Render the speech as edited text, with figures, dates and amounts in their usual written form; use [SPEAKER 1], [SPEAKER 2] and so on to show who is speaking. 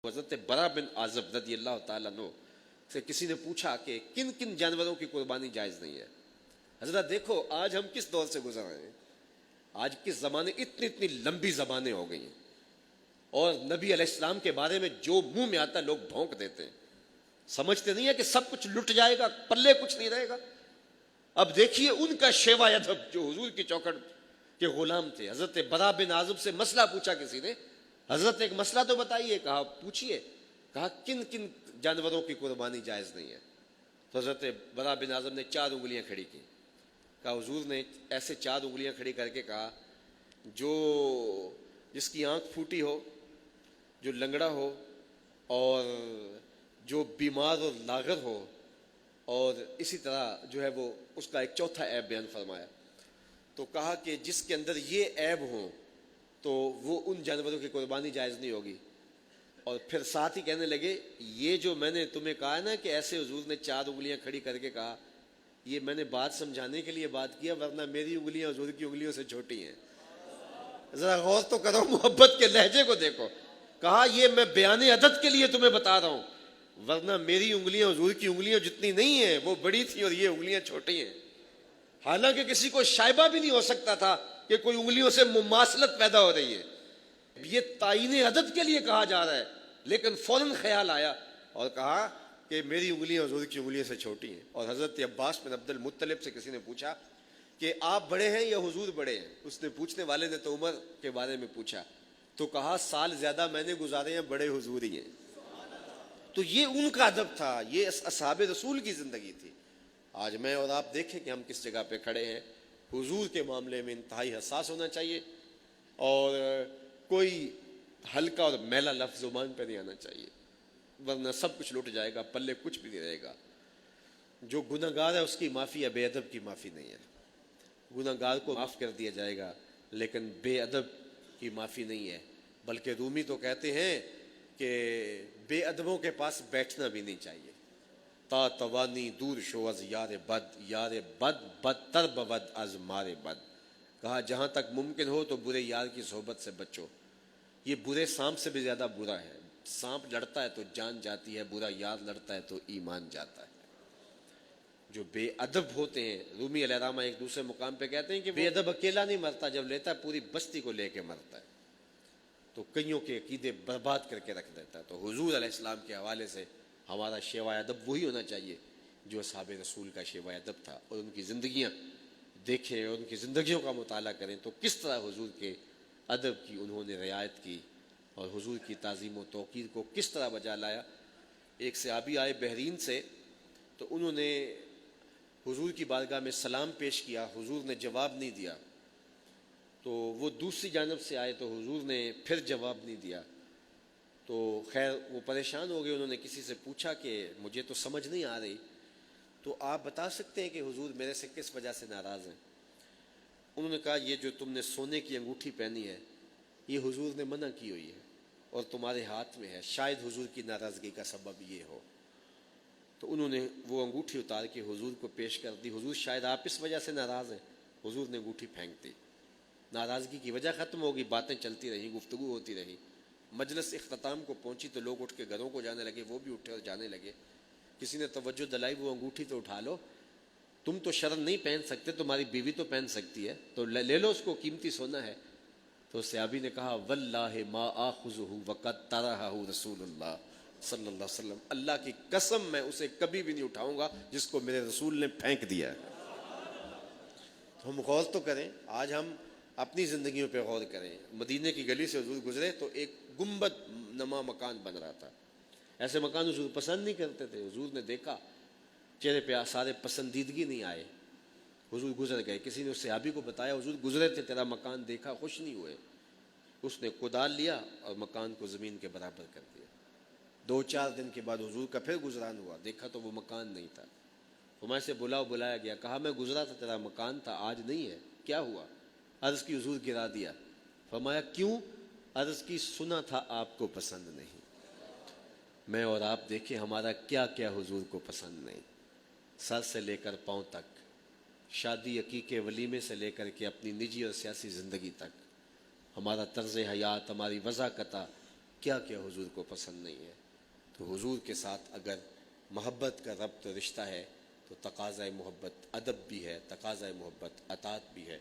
[SPEAKER 1] حضرت برا بن عازب رضی اللہ تعالیٰ عنہ سے کسی نے پوچھا کہ کن کن جانوروں کی قربانی جائز نہیں ہے. حضرت دیکھو آج ہم کس دور سے گزر رہے ہیں. آج کس زمانے اتنی لمبی زبانیں ہو گئی ہیں, اور نبی علیہ السلام کے بارے میں جو منہ میں آتا ہے لوگ بھونک دیتے ہیں. سمجھتے نہیں ہے کہ سب کچھ لٹ جائے گا, پلے کچھ نہیں رہے گا. اب دیکھیے ان کا شیوا ادب جو حضور کی چوکھٹ کے غلام تھے. حضرت برا بن عازب سے مسئلہ پوچھا کسی نے, حضرت ایک مسئلہ تو بتائیے. کہا پوچھیے. کہا کن کن جانوروں کی قربانی جائز نہیں ہے. تو حضرت برا بن عازب نے 4 انگلیاں کھڑی کی. کہا حضور نے ایسے 4 انگلیاں کھڑی کر کے کہا جس کی آنکھ پھوٹی ہو, جو لنگڑا ہو, اور جو بیمار اور لاغر ہو, اور اسی طرح جو ہے وہ اس کا ایک چوتھا عیب بیان فرمایا. تو کہا کہ جس کے اندر یہ عیب ہوں تو وہ ان جانوروں کی قربانی جائز نہیں ہوگی. اور پھر ساتھ ہی کہنے لگے یہ جو میں نے تمہیں کہا نا کہ ایسے حضور نے 4 انگلیاں کھڑی کر کے کہا, یہ میں نے بات سمجھانے کے لیے بات کیا, ورنہ میری انگلیاں حضور کی انگلیوں سے چھوٹی ہیں. ذرا غور تو کرو, محبت کے لہجے کو دیکھو. کہا یہ میں بیان ادب کے لیے تمہیں بتا رہا ہوں, ورنہ میری انگلیاں حضور کی انگلیاں جتنی نہیں ہیں, وہ بڑی تھی اور یہ انگلیاں چھوٹی ہیں. حالانکہ کسی کو شائبہ بھی نہیں ہو سکتا تھا کہ کوئی انگلیوں سے مماثلت پیدا ہو رہی ہے. یہ تعین عدد کے لیے کہا جا رہا ہے, لیکن فوراً خیال آیا اور کہا کہ میری انگلیاں حضور کی انگلیوں سے چھوٹی ہیں. اور حضرت عباس بن عبد المطلب سے کسی نے پوچھا کہ آپ بڑے ہیں یا حضور بڑے ہیں. اس نے پوچھنے والے نے تو عمر کے بارے میں پوچھا, تو کہا سال زیادہ میں نے گزارے ہیں, بڑے حضور ہی ہیں. تو یہ ان کا ادب تھا, یہ اصحاب رسول کی زندگی تھی. آج میں اور آپ دیکھیں کہ ہم کس جگہ پہ کھڑے ہیں. حضور کے معاملے میں انتہائی حساس ہونا چاہیے, اور کوئی ہلکا اور میلا لفظ زبان پہ نہیں آنا چاہیے, ورنہ سب کچھ لٹ جائے گا, پلے کچھ بھی نہیں رہے گا. جو گناہ گار ہے اس کی معافی ہے, بے ادب کی معافی نہیں ہے. گناہ گار کو معاف کر دیا جائے گا, لیکن بے ادب کی معافی نہیں ہے. بلکہ رومی تو کہتے ہیں کہ بے ادبوں کے پاس بیٹھنا بھی نہیں چاہیے. تا توانی دور شو از یار بد بدتر بود از مار بد. کہا جہاں تک ممکن ہو تو برے یار کی صحبت سے بچو. یہ برے سانپ سے بھی زیادہ برا ہے. سانپ لڑتا ہے تو جان جاتی ہے, برا یار لڑتا ہے تو ایمان جاتا ہے. جو بے ادب ہوتے ہیں, رومی علیہ السلام ایک دوسرے مقام پہ کہتے ہیں کہ بے ادب اکیلا نہیں مرتا, جب لیتا ہے پوری بستی کو لے کے مرتا ہے. تو کئیوں کے عقیدے برباد کر کے رکھ دیتا ہے. تو حضور علیہ السلام کے حوالے سے ہمارا شیوا ادب وہی ہونا چاہیے جو اصحاب رسول کا شیوا ادب تھا. اور ان کی زندگیاں دیکھیں اور ان کی زندگیوں کا مطالعہ کریں تو کس طرح حضور کے ادب کی انہوں نے رعایت کی, اور حضور کی تعظیم و توقیر کو کس طرح بجا لایا. ایک صحابی آئے بحرین سے, تو انہوں نے حضور کی بارگاہ میں سلام پیش کیا, حضور نے جواب نہیں دیا. تو وہ دوسری جانب سے آئے تو حضور نے پھر جواب نہیں دیا. تو خیر وہ پریشان ہو گئے, انہوں نے کسی سے پوچھا کہ مجھے تو سمجھ نہیں آ رہی, تو آپ بتا سکتے ہیں کہ حضور میرے سے کس وجہ سے ناراض ہیں. انہوں نے کہا یہ جو تم نے سونے کی انگوٹھی پہنی ہے یہ حضور نے منع کی ہوئی ہے اور تمہارے ہاتھ میں ہے, شاید حضور کی ناراضگی کا سبب یہ ہو. تو انہوں نے وہ انگوٹھی اتار کے حضور کو پیش کر دی. حضور شاید آپ اس وجہ سے ناراض ہیں. حضور نے انگوٹھی پھینک دی. ناراضگی کی وجہ ختم ہوگی, باتیں چلتی رہی, گفتگو ہوتی رہی. مجلس اختتام کو پہنچی تو لوگ اٹھ کے گھروں کو جانے لگے, وہ بھی اٹھے اور جانے لگے. کسی نے توجہ دلائی, وہ انگوٹھی تو اٹھا لو, تم تو شرم نہیں پہن سکتے, تمہاری بیوی تو پہن سکتی ہے, تو لے لو اس کو, قیمتی سونا ہے. تو صحابی نے کہا واللہ ما آخذہ وقد طرحہ رسول اللہ صلی اللہ علیہ وسلم, اللہ کی قسم میں اسے کبھی بھی نہیں اٹھاؤں گا جس کو میرے رسول نے پھینک دیا ہے. تو ہم غور تو کریں, آج ہم اپنی زندگیوں پہ غور کریں. مدینے کی گلی سے حضور گزرے تو ایک گنبد نما مکان بن رہا تھا. ایسے مکان حضور پسند نہیں کرتے تھے. حضور نے دیکھا, چہرے پہ آثار پسندیدگی نہیں آئے, حضور گزر گئے. کسی نے اس صحابی کو بتایا حضور گزرے تھے, تیرا مکان دیکھا, خوش نہیں ہوئے. اس نے کدال لیا اور مکان کو زمین کے برابر کر دیا. 2-4 دن کے بعد حضور کا پھر گزران ہوا, دیکھا تو وہ مکان نہیں تھا. ہمارے سے بلایا گیا, کہا میں گزرا تھا, تیرا مکان تھا, آج نہیں ہے, کیا ہوا؟ عرض کی حضور گرا دیا. فرمایا کیوں؟ عرض کی سنا تھا آپ کو پسند نہیں. میں اور آپ دیکھیں ہمارا کیا کیا حضور کو پسند نہیں, سر سے لے کر پاؤں تک, شادی عقیقے ولیمے سے لے کر کے اپنی نجی اور سیاسی زندگی تک, ہمارا طرز حیات, ہماری وضاقتہ, کیا کیا حضور کو پسند نہیں ہے. تو حضور کے ساتھ اگر محبت کا ربط رشتہ ہے تو تقاضۂ محبت ادب بھی ہے، تقاضۂ محبت اطاعت بھی ہے.